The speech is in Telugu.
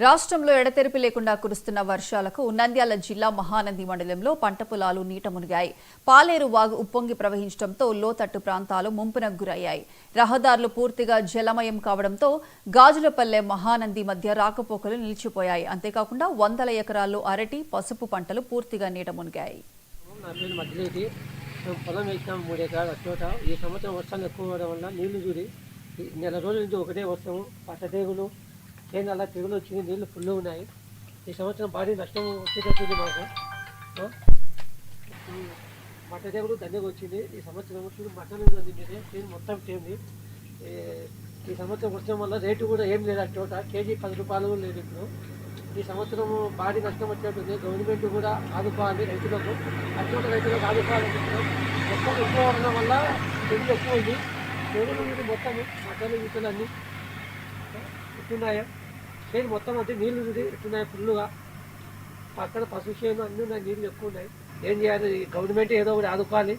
రాష్ట్రంలో ఎడతెరిపి లేకుండా కురుస్తున్న వర్షాలకు నంద్యాల జిల్లా మహానంది మండలంలో పంట పొలాలు నీట మునిగాయి. పాలేరు వాగు ఉప్పొంగి ప్రవహించడంతో లోతట్టు ప్రాంతాలు ముంపునకు గురయ్యాయి. రహదారులు పూర్తిగా జలమయం కావడంతో గాజులపల్లె మహానంది మధ్య రాకపోకలు నిలిచిపోయాయి. అంతేకాకుండా వందల ఎకరాల్లో అరటి, పసుపు పంటలు పూర్తిగా నీట మునిగాయి. పొలం వేసినాం 3 ఎకరాల చోట. ఈ సంవత్సరం వర్షాలు ఎక్కువ అవడం వల్ల నీళ్లు చూడి నెల రోజుల నుంచి ఒకటే వర్షము, పట్ట తెగులు, చేనుల తెగులు వచ్చింది. నీళ్లు ఫుల్ ఉన్నాయి. ఈ సంవత్సరం భారీ నష్టం వచ్చేటట్టుంది మాకు. మట్ట తెగులు దండగా వచ్చింది. ఈ సంవత్సరం చూడు మట్టలు అందింది, చేను మొత్తం చేయండి. ఈ సంవత్సరం వర్షం వల్ల రేటు కూడా ఏం లేదు. ఆ చోట కేజీ 10 రూపాయలు లేదు. ఇప్పుడు ఈ సంవత్సరం భారీ నష్టం వచ్చేటుంది. గవర్నమెంట్ కూడా ఆదుకోవాలి రైతులకు, అటువంటి రైతులకు ఆదుకోవాలనుకుంటున్నాం. మొత్తం ఎక్కువ అవడం వల్ల తెగులు ఎక్కువ ఉంది. తెగులు మొత్తం మట్టలు గిట్టలు అన్నీ ఎట్టున్నాయా, చేను మొత్తం అంటే నీళ్లు చూసి ఎట్టున్నాయి ఫుల్లుగా. అక్కడ పశు చేను అన్నీ ఉన్నాయి, నీళ్ళు ఎక్కువ ఉన్నాయి. ఏం చేయాలి? గవర్నమెంట్ ఏదో ఒకటి ఆదుకోవాలి.